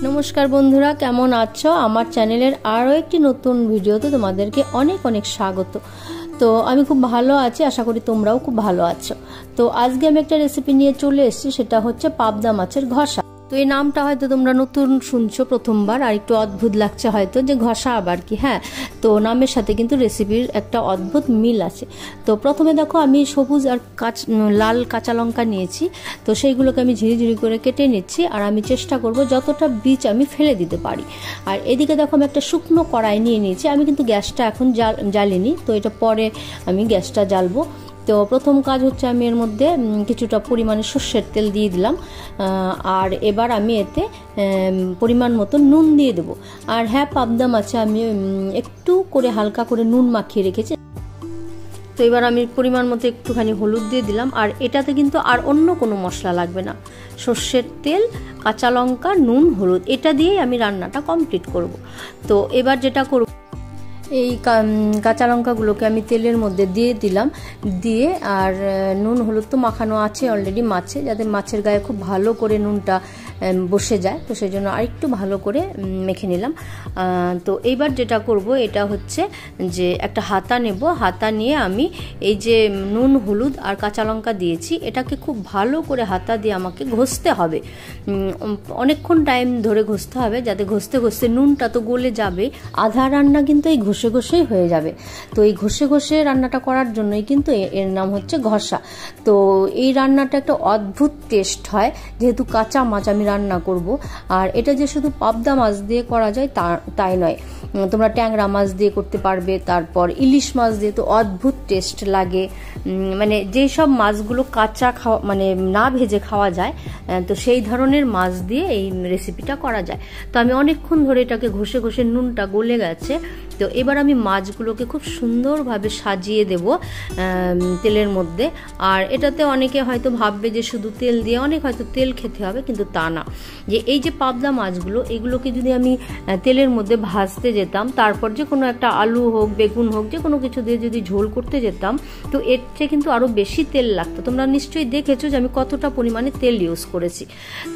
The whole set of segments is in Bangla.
নমস্কার বন্ধুরা, কেমন আছো? আমার চ্যানেলের আরও একটি নতুন ভিডিওতে তোমাদেরকে অনেক অনেক স্বাগত। তো আমি খুব ভালো আছি, আশা করি তোমরাও খুব ভালো আছো। তো আজকে আমি একটা রেসিপি নিয়ে চলে এসেছি, সেটা হচ্ছে পাবদা মাছের ঘষা। তো এই নামটা হয়তো তোমরা নতুন শুনছো প্রথমবার, আর একটু অদ্ভুত লাগছে হয়তো যে ঘষা আবার কি। হ্যাঁ, তো নামের সাথে কিন্তু রেসিপির একটা অদ্ভুত মিল আছে। তো প্রথমে দেখো, আমি সবুজ আর লাল কাঁচা লঙ্কা নিয়েছি। তো সেইগুলোকে আমি ঝিরিঝিরি করে কেটে নিচ্ছি, আর আমি চেষ্টা করব যতটা বীজ আমি ফেলে দিতে পারি। আর এদিকে দেখো, আমি একটা শুকনো কড়াই নিয়ে নিয়েছি। আমি কিন্তু গ্যাসটা এখন জ্বালিনি, তো এটা পরে আমি গ্যাসটা জ্বালবো। তো প্রথম কাজ হচ্ছে, আমি এর মধ্যে কিছুটা পরিমাণে সর্ষের তেল দিয়ে দিলাম। আর এবার আমি এতে পরিমাণ মতো নুন দিয়ে দেবো। আর হ্যাঁ, পাবদা মাছে আমি একটু করে হালকা করে নুন মাখিয়ে রেখেছি। তো এবার আমি পরিমাণ মতো একটুখানি হলুদ দিয়ে দিলাম। আর এটাতে কিন্তু আর অন্য কোনো মশলা লাগবে না, সর্ষের তেল, কাঁচা লঙ্কা, নুন, হলুদ, এটা দিয়েই আমি রান্নাটা কমপ্লিট করব। তো এবার যেটা করব, এই কাঁচা লঙ্কাগুলোকে আমি তেলের মধ্যে দিয়ে দিলাম, দিয়ে আর নুন হলুদ তো মাখানো আছে অলরেডি মাছে, যাতে মাছের গায়ে খুব ভালো করে নুনটা বসে যায়, তো সেই জন্য আরেকটু ভালো করে মেখে নিলাম। তো এইবার যেটা করব, এটা হচ্ছে যে একটা হাতা নেব। হাতা নিয়ে আমি এই যে নুন হলুদ আর কাঁচা লঙ্কা দিয়েছি, এটাকে খুব ভালো করে হাতা দিয়ে আমাকে ঘষতে হবে। অনেকক্ষণ টাইম ধরে ঘষতে হবে, যাতে ঘষতে ঘষতে নুনটা তো গলে যাবে। আধা রান্না কিন্তু এই ঘষে ঘষেই হয়ে যাবে। তো এই ঘষে ঘষে রান্নাটা করার জন্যই কিন্তু এর নাম হচ্ছে ঘষা। তো এই রান্নাটা একটা অদ্ভুত টেস্ট হয়, যেহেতু কাঁচা মাছ আমি রান্না করব। আর এটা যে শুধু পাবদা মাছ দিয়ে করা যায় তাই নয়, তোমরা ট্যাংরা মাছ দিয়ে করতে পারবে, তারপর ইলিশ মাছ দিয়ে তো অদ্ভুত টেস্ট লাগে। মানে যেই সব মাছগুলো কাঁচা খাওয়া, মানে না ভেজে খাওয়া যায়, তো সেই ধরনের মাছ দিয়ে এই রেসিপিটা করা যায়। তো আমি অনেকক্ষণ ধরে এটাকে ঘষে ঘষে নুনটা গলে গেছে। তো এবার আমি মাছগুলোকে খুব সুন্দরভাবে সাজিয়ে দেব তেলের মধ্যে। আর এটাতে অনেকে হয়তো ভাববে যে শুধু তেল দিয়ে অনেক হয়তো তেল খেতে হবে, কিন্তু তা না। যে এই যে পাবদা মাছগুলো, এগুলোকে যদি আমি তেলের মধ্যে ভাজতে যেতাম, তারপর যে কোনো একটা আলু হোক, বেগুন হোক, যে কোনো কিছু দিয়ে যদি ঝোল করতে যেতাম, তো এর চেয়ে কিন্তু আরও বেশি তেল লাগতো। তোমরা নিশ্চয়ই দেখেছো যে আমি কতটা পরিমাণে তেল ইউজ করেছি।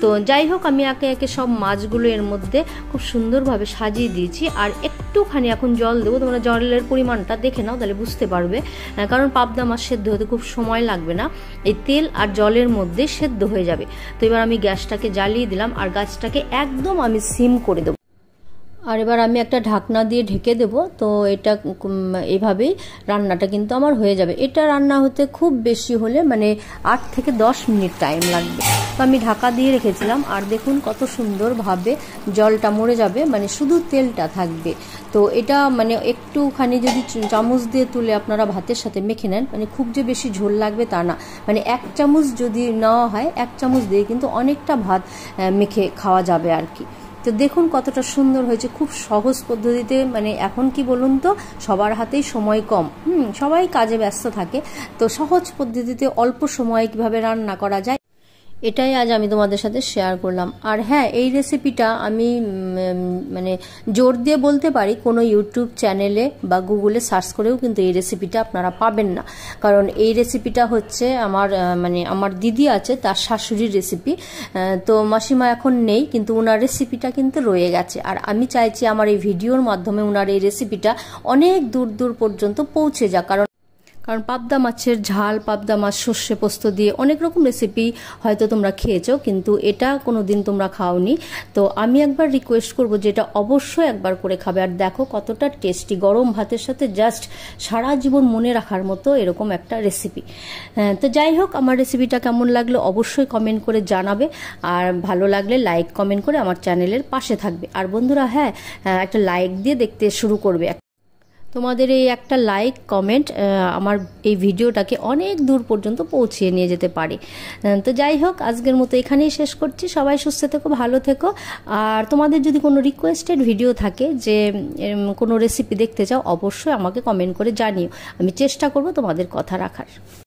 তো যাই হোক, আমি একে একে সব মাছগুলো এর মধ্যে খুব সুন্দরভাবে সাজিয়ে দিয়েছি। আর একটুখানি এখন জল দেবো, তোমরা জলের পরিমাণটা দেখে নাও, তাহলে বুঝতে পারবে। কারণ পাবদা মাছ সেদ্ধ হতে খুব সময় লাগবে না, এই তেল আর জলের মধ্যে সেদ্ধ হয়ে যাবে। তো এবার আমি গ্যাসটাকে জ্বালিয়ে দিলাম, আর গাছটাকে একদম আমি সিম করে দেবো। আর এবার আমি একটা ঢাকনা দিয়ে ঢেকে দেব। তো এটা এভাবেই রান্নাটা কিন্তু আমার হয়ে যাবে। এটা রান্না হতে খুব বেশি হলে মানে 8 থেকে 10 মিনিট টাইম লাগবে। তো আমি ঢাকা দিয়ে রেখেছিলাম, আর দেখুন কত সুন্দরভাবে জলটা মরে যাবে, মানে শুধু তেলটা থাকবে। তো এটা মানে একটুখানি যদি চামচ দিয়ে তুলে আপনারা ভাতের সাথে মেখে নেন, মানে খুব যে বেশি ঝোল লাগবে তা না, মানে 1 চামচ যদি নেওয়া হয়, 1 চামচ দিয়ে কিন্তু অনেকটা ভাত মেখে খাওয়া যাবে আর কি। তো দেখুন কতটা সুন্দর হয়েছে, খুব সহজ পদ্ধতিতে। মানে এখন কি বলুন তো, সবার হাতেই সময় কম, সবাই কাজে ব্যস্ত থাকে। তো সহজ পদ্ধতিতে অল্প সময়ে কিভাবে রান্না করা যায়, এটাই আজ আমি তোমাদের সাথে শেয়ার করলাম। আর হ্যাঁ, এই রেসিপিটা আমি মানে জোর দিয়ে বলতে পারি, কোনো ইউটিউব চ্যানেলে বা গুগলে সার্চ করেও কিন্তু এই রেসিপিটা আপনারা পাবেন না। কারণ এই রেসিপিটা হচ্ছে আমার দিদি আছে, তার শাশুড়ির রেসিপি। তো মাসিমা এখন নেই, কিন্তু ওনার রেসিপিটা কিন্তু রয়ে গেছে। আর আমি চাইছি আমার এই ভিডিওর মাধ্যমে ওনার এই রেসিপিটা অনেক দূর দূর পর্যন্ত পৌঁছে যাক। কারণ পাবদা মাছের ঝাল, পাবদা মাছ সর্ষে পোস্ত দিয়ে অনেক রকম রেসিপি হয়তো তোমরা খেয়েছো, কিন্তু এটা কোনো দিন তোমরা খাওনি। তো আমি একবার রিকোয়েস্ট করবো যে এটা অবশ্যই একবার করে খাবে। আর দেখো কতটা টেস্টি, গরম ভাতের সাথে জাস্ট সারা জীবন মনে রাখার মতো এরকম একটা রেসিপি। তো যাই হোক, আমার রেসিপিটা কেমন লাগলো অবশ্যই কমেন্ট করে জানাবে। আর ভালো লাগলে লাইক কমেন্ট করে আমার চ্যানেলের পাশে থাকবে। আর বন্ধুরা, হ্যাঁ, একটা লাইক দিয়ে দেখতে শুরু করবে। তোমাদের এই একটা লাইক কমেন্ট আমার এই ভিডিওটাকে অনেক দূর পর্যন্ত পৌঁছিয়ে নিয়ে যেতে পারে। তো যাই হোক, আজকের মতো এখানেই শেষ করছি। সবাই সুস্থ থেকো, ভালো থেকো। আর তোমাদের যদি কোনো রিকোয়েস্টেড ভিডিও থাকে, যে কোনো রেসিপি দেখতে চাও, অবশ্যই আমাকে কমেন্ট করে জানিও। আমি চেষ্টা করব তোমাদের কথা রাখার।